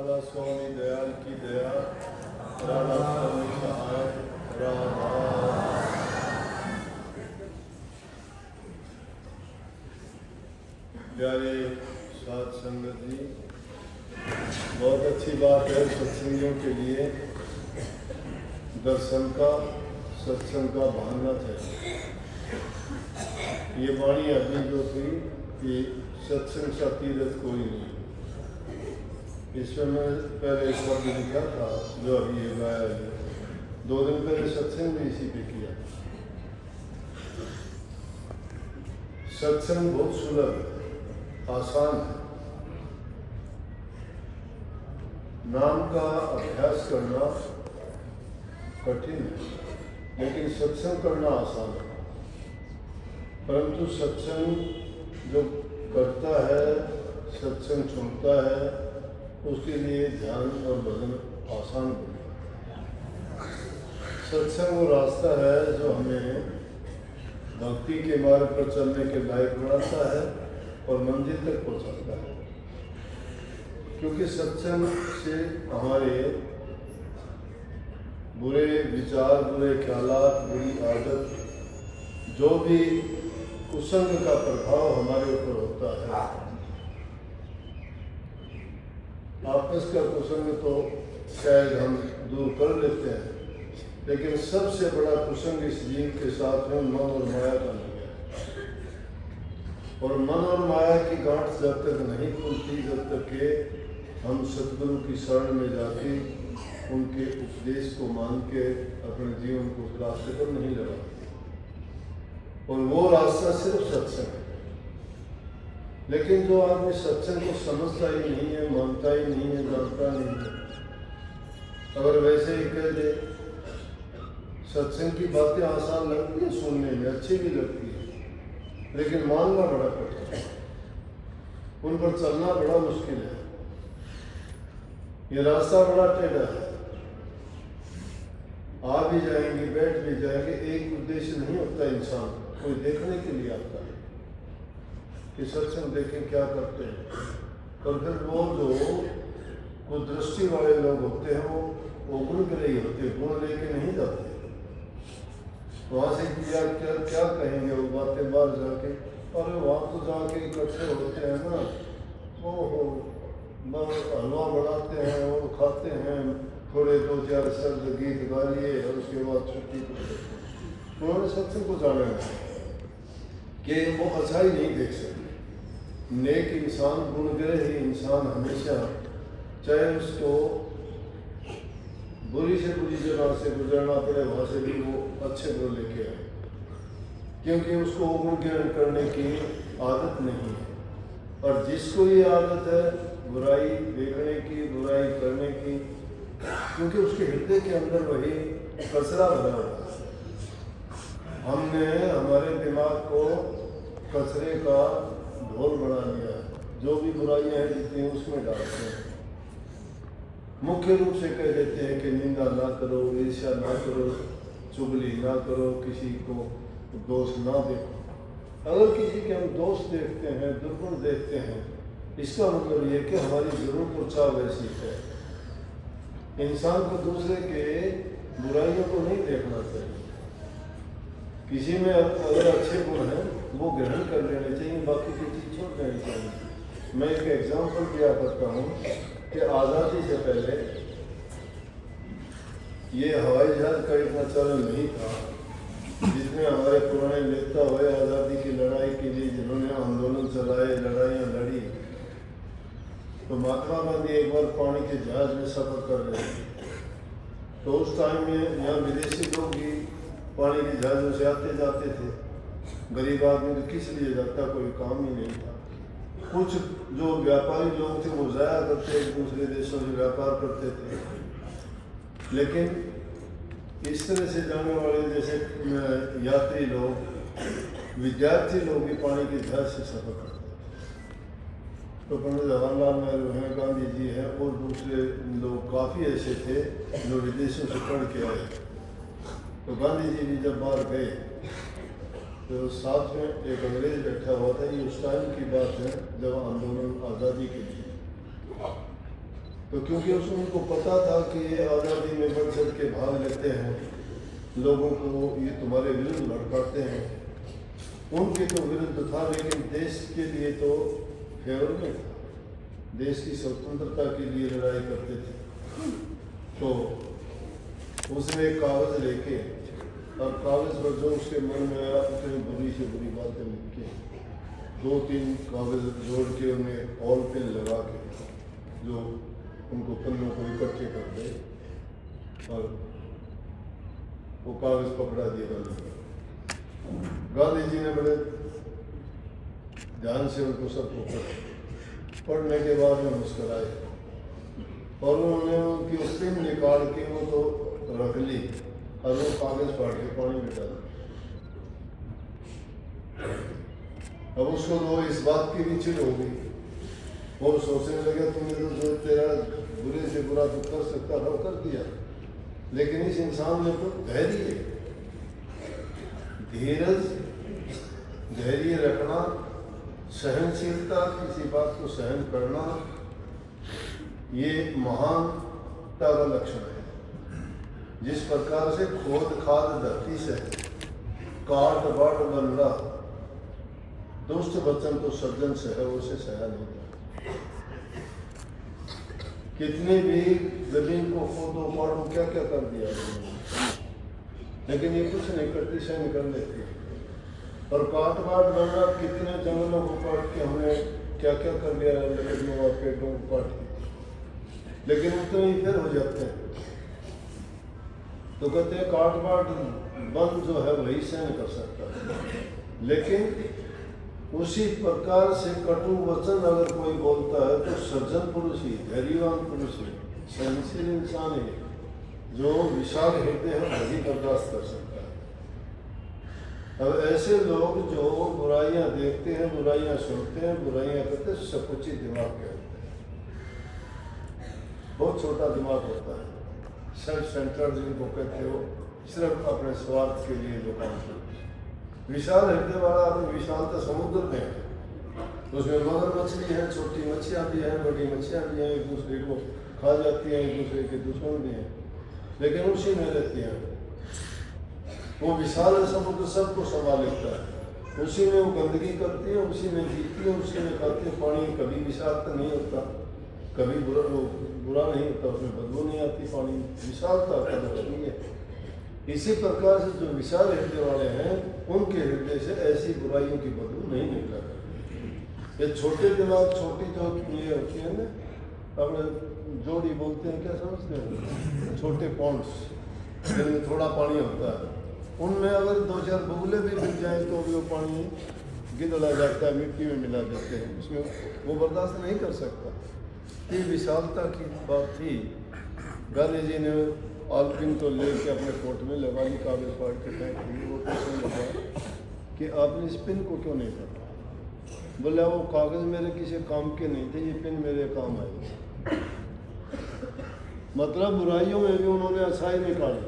राधा स्वामी दयाल की दया, राधा स्वामी सहाय, राधा। प्यारे साध संगत जी, बहुत अच्छी बात है सत्संगियों के लिए दर्शन का, सत्संग का बहाना चाहिए। ये वाणी अभी जो थी कि सत्संग सा तीर्थ कोई नहीं, इसमें मैं पहले एक शब्द लिखा था जो अभी ये गाया है। 2 दिन पहले सत्संग भी इसी पे किया। सत्संग बहुत सुलभ है, आसान है। नाम का अभ्यास करना कठिन है, लेकिन सत्संग करना आसान है। परंतु सत्संग जो करता है, सत्संग सुनता है, उसके लिए ध्यान और भजन आसान है। सत्संग वो रास्ता है जो हमें भक्ति के मार्ग पर चलने के लायक बनाता है और मंजिल तक पहुंचाता है। क्योंकि सत्संग से हमारे बुरे विचार, बुरे ख्यालात, बुरी आदत, जो भी कुसंग का प्रभाव हमारे ऊपर होता है, आपस का कुसंग तो शायद हम दूर कर लेते हैं, लेकिन सबसे बड़ा कुसंग इस जीव के साथ में मन और माया का लग गया। और मन और माया की गांठ जब तक नहीं खुलती, जब तक के हम सतगुरु की शरण में जाके उनके उपदेश को मान के अपने जीवन को उस रास्ते पर नहीं लगाते। और वो रास्ता सिर्फ सत्संग है। लेकिन जो आदमी सत्संग को समझता ही नहीं है, मानता ही नहीं है, जानता नहीं है, अगर वैसे ही कह दे सत्संग की बातें आसान लगती है, सुनने में अच्छी भी लगती है, लेकिन मानना बड़ा कठिन है, उन पर चलना बड़ा मुश्किल है। ये रास्ता बड़ा टेढ़ा है। आ भी जाएंगे, बैठ भी जाएंगे, एक उद्देश्य नहीं होता इंसान, कोई देखने के लिए आता है कि सत्संग देखें क्या करते हैं। और फिर वो जो कुछ दृष्टि वाले लोग होते हैं वो गुण ग्रही होते, गुण लेके नहीं जाते। वहाँ से क्या कहेंगे वो बातें बाहर जाके, और वहाँ तो जाके इकट्ठे होते हैं ना, वो हलवा बनाते हैं और खाते हैं, थोड़े 2-4 शब्द गीत गा लिए और उसके बाद छुट्टी को देते हैं। उन्होंने सत्संग को जाना है कि वो अच्छाई नहीं देख सकते। नेक इंसान, गुणग्रही इंसान हमेशा, चाहे उसको बुरी से बुरी जगह से गुजरना पड़े, वहाँ से भी वो अच्छे गुण लेके आए, क्योंकि उसको गुण ज्ञान करने की आदत नहीं है। और जिसको ये आदत है बुराई देखने की, बुराई करने की, क्योंकि उसके हृदय के अंदर वही कचरा भरा हुआ है। हमने हमारे दिमाग को कचरे का ढोल बना लिया है, जो भी बुराइयां हैं जितनी उसमें डालते हैं। मुख्य रूप से कह देते हैं कि निंदा ना करो, ईर्ष्या ना करो, चुगली ना करो, किसी को दोष ना देखो। अगर किसी के हम दोष देखते हैं, दुर्गुण देखते हैं, इसका मतलब ये कि हमारी जरूरत और चाह वैसी है। इंसान को दूसरे के बुराइयों को नहीं देखना चाहिए। किसी में अगर अच्छे गुण हैं वो ग्रहण कर लेने चाहिए, बाकी की चीज छोड़ देनी चाहिए। मैं एक एग्जाम्पल दिया करता हूँ कि आज़ादी से पहले ये हवाई जहाज का इतना चलन नहीं था, जिसमें हमारे पुराने नेता हुए आज़ादी की लड़ाई के लिए जिन्होंने आंदोलन चलाए, लड़ाइयाँ लड़ी। तो महात्मा गांधी एक बार पानी के जहाज में सफर कर रहे थे, तो उस टाइम में यहाँ विदेशी लोग भी पानी के जहाज़ों से आते जाते थे। गरीब आदमी तो किस लिए जाता, कोई काम ही नहीं था। कुछ जो व्यापारी लोग थे वो जाया करते, दूसरे देशों से व्यापार करते थे। लेकिन इस तरह से जाने वाले जैसे यात्री लोग, विद्यार्थी लोग भी पानी के जहाज से सफर करते थे। तो पंडित जवाहरलाल नेहरू हैं, गांधी जी हैं और दूसरे लोग काफ़ी ऐसे थे जो विदेशों से पढ़ के आए। तो गांधी जी भी जब बाहर गए तो साथ में एक अंग्रेज बैठा हुआ था। ये उस टाइम की बात है जब आंदोलन आज़ादी के लिए। तो क्योंकि उनको पता था कि ये आज़ादी में बढ़ चढ़ के भाग लेते हैं, लोगों को ये तुम्हारे विरुद्ध भड़काते हैं, उनके तो विरुद्ध था, लेकिन देश के लिए तो फेवर में था, देश की स्वतंत्रता के लिए लड़ाई करते थे। तो उसने एक कागज़ लेके और कागज़ पर जो उसके मन में आया उतनी बुरी से बुरी बातें लिख के 2-3 कागज़ जोड़ के उन्हें ऑल पेन लगा के जो उनको पन्नों को इकट्ठे कर दे और वो कागज़ पकड़ा दिया गांधी। गांधी जी ने बड़े ध्यान से उनको सबको पढ़ने के बाद में मुस्कराए और उन्होंने उनकी उस पेन निकाल के वो तो रख ली और वो कागज़ फाड़ के पानी में डाल। अब उसको तो इस बात की भी चिढ़ हो गई, वो सोचने लगा तुमने तो जो तेरा बुरे से बुरा तो कर सकता था वो कर दिया, लेकिन इस इंसान ने तो धैर्य, धीरज, धैर्य रखना, सहनशीलता, किसी बात को सहन करना, ये महानता का लक्षण है। जिस प्रकार से खोद खाद धरती से काट बाट बन रहा, दुष्ट वचन तो सज्जन से है, उसे सहा नहीं था। कितने भी जमीन को खोदो पाड़ो क्या क्या कर दिया, लेकिन ये कुछ नहीं करती, सहन कर लेती। और काट बाट बन रहा, कितने जंगलों को काट के हमने क्या क्या कर लिया, लकड़ियों और पेड़ों को काट के, लेकिन उतने ही फिर हो जाते हैं। तो कहते हैं काट बाट बंद जो है वही सहन कर सकता है, लेकिन उसी प्रकार से कटु वचन अगर कोई बोलता है तो सज्जन पुरुष ही, धैर्यवान पुरुष ही, सहनशील इंसान ही, जो विशाल हृदय है वही बर्दाश्त कर सकता है। अब ऐसे लोग जो बुराइयां देखते हैं, बुराइयां सुनते हैं, बुराइयां करते हैं, सकुचित दिमाग के होते हैं, बहुत छोटा दिमाग होता है, सेल्फ सेंटर्ड जिनको कहते हो, सिर्फ अपने स्वार्थ के लिए जो काम करते। विशाल हृदय वाला आदमी विशालता समुद्र में है, उसमें मगर मछली है, छोटी मछलियाँ भी हैं, बड़ी मछलियाँ भी हैं, एक दूसरे को खा जाती हैं, एक दूसरे के दुश्मन भी हैं, लेकिन उसी में रहती हैं। वो विशाल समुद्र सबको संभाल लेता है, उसी में वो गंदगी करती है, उसी में जीती है, उसी में खाती है। पानी कभी विषाक्त नहीं होता, कभी बुरा नहीं होता, उसमें बदबू नहीं आती, पानी विशालता का लक्षण है। इसी प्रकार से जो विशाल हृदय वाले हैं, उनके हृदय से ऐसी बुराइयों की बदबू नहीं निकला करती। ये छोटे दिमाग, छोटी जो ये होती है ना, अपने जोड़ी बोलते हैं, क्या समझते हैं, छोटे पॉन्ड्स जिनमें थोड़ा पानी होता है, उनमें अगर 2-4 बुगले भी मिल जाए तो भी वो पानी गिदड़ा जाता है, मिट्टी में मिला देते हैं, उसमें वो बर्दाश्त नहीं कर सकता। ये विशालता की बात थी। गांधी जी ने आलपिन तो लेके अपने कोट में लगा ली, कागज फाड़ के फेंक दी। वो पूछने लगा कि आपने इस पिन को क्यों नहीं पढ़ा? बोला वो कागज मेरे किसी काम के नहीं थे, ये पिन मेरे काम आए। मतलब बुराइयों में भी उन्होंने अच्छाई निकाली।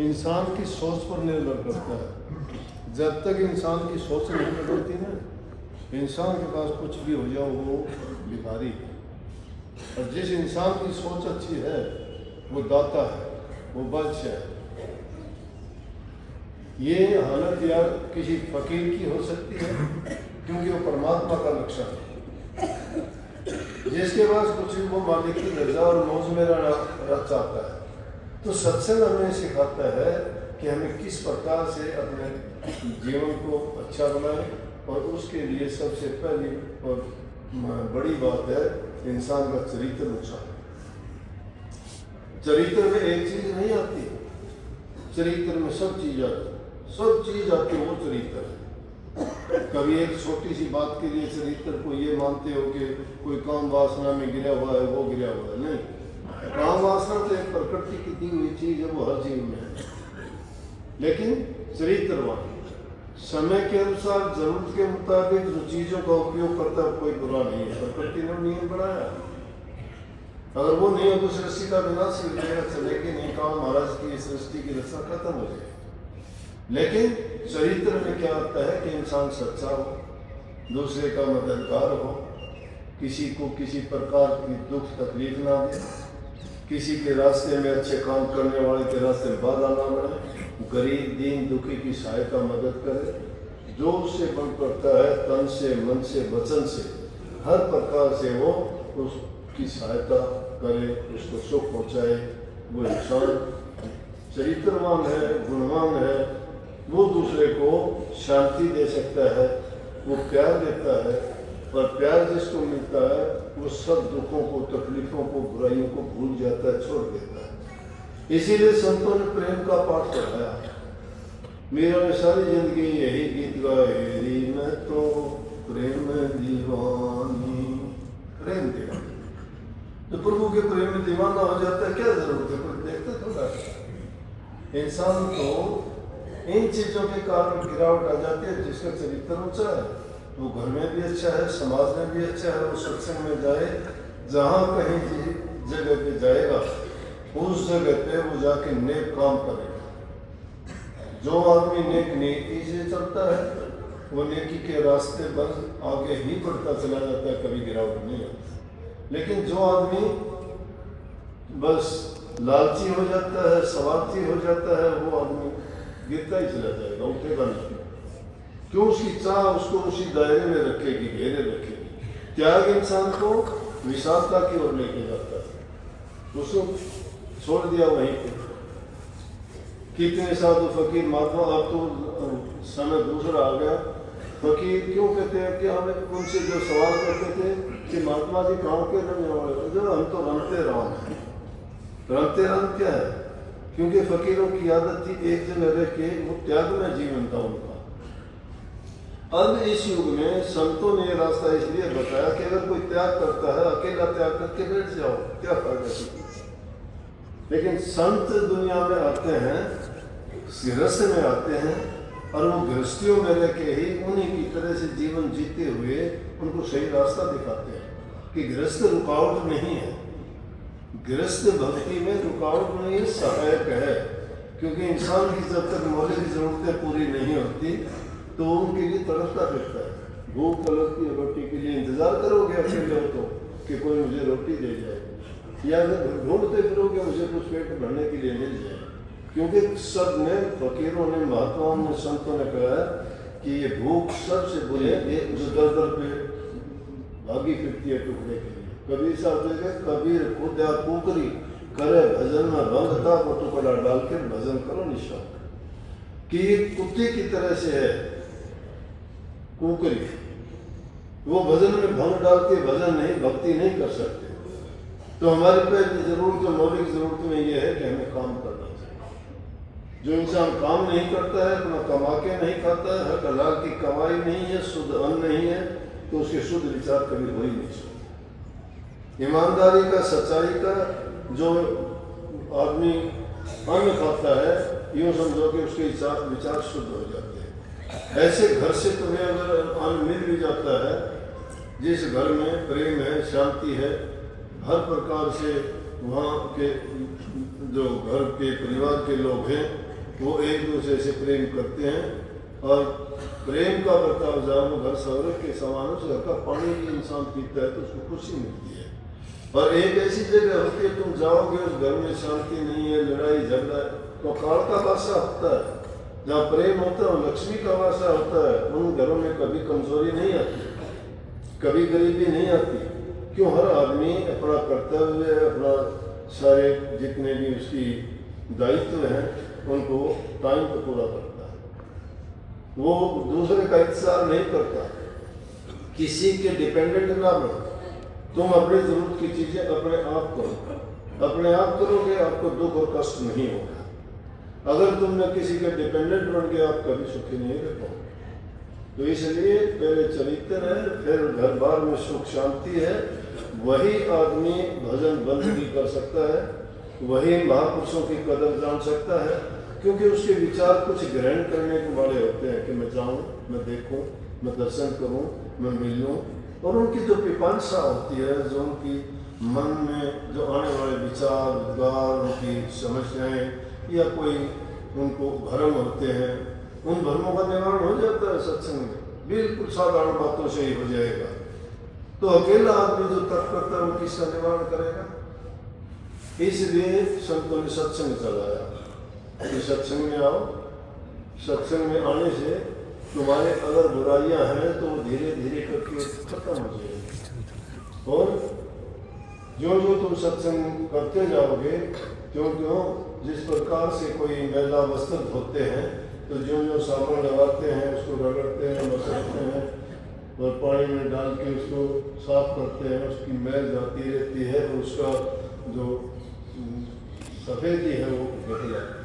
इंसान की सोच पर निर्भर करता है। जब तक इंसान की सोच नहीं बदलती ना, इंसान के पास कुछ भी हो जाओ वो भिखारी है। और जिस इंसान की सोच अच्छी है वो दाता है, वो बादशाह है। ये हालत यार किसी फकीर की हो सकती है, क्योंकि वो परमात्मा का लक्षण है। जिसके पास कुछ भी वो मालिक की रजा और मौज में रहना चाहता है। तो सत्संग हमें सिखाता है कि हमें किस प्रकार से अपने जीवन को अच्छा बनाएं, और उसके लिए सबसे पहली और बड़ी बात है इंसान का चरित्र नुकसान। चरित्र में एक चीज नहीं आती, चरित्र में सब चीज आती, सब चीज आती, वो चरित्र है। कभी एक छोटी सी बात के लिए चरित्र को ये मानते हो कि कोई काम वासना में गिरा हुआ है, वो गिरा हुआ है, नहीं। काम वासना तो एक प्रकृति की दी हुई चीज है, वो हर जीव में है। लेकिन चरित्रवान समय के अनुसार जरूरत के मुताबिक जो चीजों का उपयोग करता है कोई बुरा नहीं है। प्रकृति ने नियम बनाया, अगर वो नहीं हो तो सृष्टि का विनाश हो जाएगा, चलेगी नहीं। काम महाराज की सृष्टि की रचना खत्म हो जाएगी। लेकिन चरित्र में क्या आता है कि इंसान सच्चा हो, दूसरे का मददगार हो, किसी को किसी प्रकार की दुख तकलीफ ना दे, किसी के रास्ते में अच्छे काम करने वाले के रास्ते में बाधा ना बने, गरीब दीन दुखी की सहायता मदद करे, जो उससे बन पड़ता है तन से मन से वचन से हर प्रकार से वो उसकी सहायता करे, उसको सुख पहुँचाए। वो इंसान चरित्रवान है, गुणवान है, वो दूसरे को शांति दे सकता है, वो प्यार देता है, और प्यार जिसको मिलता है वो सब दुखों को, तकलीफों को, बुराइयों को भूल जाता है, छोड़ देता है। इसीलिए संतों ने प्रेम का पाठ पढ़ाया। मीरा ने सारी जिंदगी यही गीत गाए, मैं तो प्रेम दीवानी, प्रेम दीवानी। तो प्रभु के प्रेम में दीवाना हो जाता है, क्या जरूरत है, कोई देखता थोड़ा। इंसान को इन चीजों के कारण गिरावट आ जाती है। जिसका चरित्र ऊंचा है वो घर में भी अच्छा है, समाज में भी अच्छा है, वो सत्संग में जाए, जहाँ कहीं जगह पे जाएगा उस जगह पे वो जाके नेक काम करेगा। जो आदमी नेकी से चलता है वो नेकी के रास्ते बस आगे ही बढ़ता चला जाता है, कभी गिरावट नहीं आती। लेकिन जो आदमी बस लालची हो जाता है, स्वार्थी हो जाता है, वो आदमी गिरता ही चला जाएगा, उठेगा नहीं। क्यों? उसकी चाह उसको उसी दायरे में रखेगी, घेरे रखेगी। त्याग इंसान को विशालता की ओर लेके जाता है, उसको छोड़ दिया वहीं पे। कितने साधु फकीर महात्मा, अब तो समय दूसरा आ गया। फकीर क्यों कहते हैं कि हमें उनसे जो सवाल करते थे कि महात्मा जी गाँव के रहने वाले, जो हम तो रमते राम हैं। रमते राम क्या है? क्योंकि फकीरों की आदत थी एक जगह रह के वो त्याग में जीवन था उनका। अब इस युग में संतों ने यह रास्ता इसलिए बताया कि अगर कोई त्याग करता है, अकेला त्याग करके बैठ जाओ, क्या फायदा किसी। लेकिन संत दुनिया में आते हैं, गृहस्थ में आते हैं, और वो गृहस्थियों में रह के ही उन्हीं की तरह से जीवन जीते हुए उनको सही रास्ता दिखाते हैं कि गृहस्थ रुकावट नहीं है। गृहस्थ भक्ति में रुकावट नहीं है, सहायक है। क्योंकि इंसान की जब तक मौलिक जरूरतें पूरी नहीं होती तो उनके लिए तड़पता फिरता है। भूख तलब की रोटी के लिए इंतजार करोगे अकेले हो तो कि कोई मुझे रोटी दे जाए, या ढूंढते फिरोगे मुझे कुछ पेट भरने के लिए मिल जाए। क्योंकि सब ने, फकीरों ने, महात्माओं ने, संतों ने कहा कि ये भूख सबसे बुरी है, जो दर दर पे भागी फिरती है टुकड़े के लिए। कबीर साहब देखे, कबीर खुद या कुकरी करे भजन में भंग था, वो टुकड़ा डाल के भजन करो निशा। कि ये कुत्ते की तरह से है कुकरी, वो भजन में भंग डाल के भजन नहीं, भक्ति नहीं कर सकते। तो हमारी पहली जरूरत, तो मौलिक जरूरत में ये है कि हमें काम करना चाहिए। जो इंसान काम नहीं करता है, अपना कमा के नहीं खाता है, हलाल की कमाई नहीं है, शुद्ध अन्न नहीं है, तो उसके शुद्ध विचार कभी हो ही नहीं सकते। ईमानदारी का, सच्चाई का जो आदमी अन्न खाता है, यूँ समझो कि उसके विचार शुद्ध हो जाते हैं। ऐसे घर से तुम्हें अगर अन्न मिल भी जाता है, जिस घर में प्रेम है, शांति है, हर प्रकार से वहाँ के जो घर के परिवार के लोग हैं वो एक दूसरे से प्रेम करते हैं, और प्रेम का बर्ताव जानो घर सौरभ के समान, उस घर का पानी भी इंसान पीता है तो उसको खुशी मिलती है। और एक ऐसी जगह होती है, तुम जाओगे उस घर में शांति नहीं है, लड़ाई झगड़ा है, तो काल का वासा होता है। जहाँ प्रेम होता है लक्ष्मी का वासा होता है। उन घरों में कभी कमजोरी नहीं आती, कभी गरीबी नहीं आती। क्यों? हर आदमी अपना कर्तव्य, अपना सारे जितने भी उसकी दायित्व हैं उनको टाइम पर पूरा करता है। वो दूसरे का इंतजार नहीं करता, किसी के डिपेंडेंट ना बनो। तुम अपनी जरूरत की चीजें अपने आप करो, अपने आप करोगे आपको दुख और कष्ट नहीं होगा। अगर तुमने किसी के डिपेंडेंट बन गए आप कभी सुखी नहीं रह पाओगे। तो इसलिए पहले चरित्र है, फिर घर बार में सुख शांति है। वही आदमी भजन बंदगी कर सकता है, वही महापुरुषों की कदर जान सकता है, क्योंकि उसके विचार कुछ ग्रहण करने के वाले होते हैं कि मैं जाऊं, मैं देखूं, मैं दर्शन करूं, मैं मिलूं। और उनकी जो पिपांसा होती है, जो उनकी मन में जो आने वाले विचार, उद्गार, उनकी समस्याएं या कोई उनको भ्रम होते हैं, उन भ्रमों का निवारण हो जाता है सत्संग में। बिल्कुल साधारण बातों से ही हो जाएगा। तो अकेला आदमी जो तप करता है वो किसका निवारण करेगा? इसलिए संतों ने सत्संग चलाया कि सत्संग में आओ, सत्संग में आने से तुम्हारे अगर बुराइयां हैं तो धीरे धीरे करके खत्म हो जाएगी। और जो जो तुम सत्संग करते जाओगे, क्यों क्यों जिस प्रकार से कोई मैला वस्त्र धोते हैं तो जो साबुन लगाते हैं उसको रगड़ते हैं, मसलते हैं और पानी में डाल के उसको साफ करते हैं, उसकी मैल जाती रहती है और उसका जो सफेदी है वो घट जाती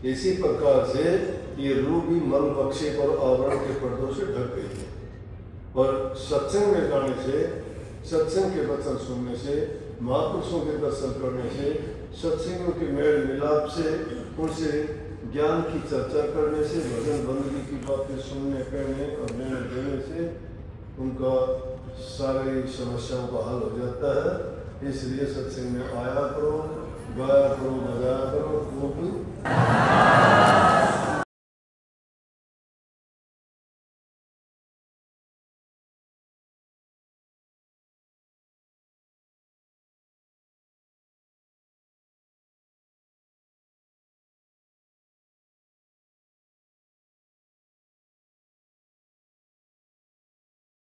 है। इसी प्रकार से ये रूह भी मल बक्से और आवरण के पर्दों से ढक गई है। और सत्संग में जाने से, सत्संग के वचन सुनने से, महापुरुषों के दर्शन करने से, सत्संगों के मेल मिलाप से, उनसे ज्ञान की चर्चा करने से, भजन बंदगी की बातें सुनने करने और निर्णय देने से उनका सारी समस्याओं का हल हो जाता है। इसलिए सत्संग में आया करो, गाया करो, बजाया करो, वो भी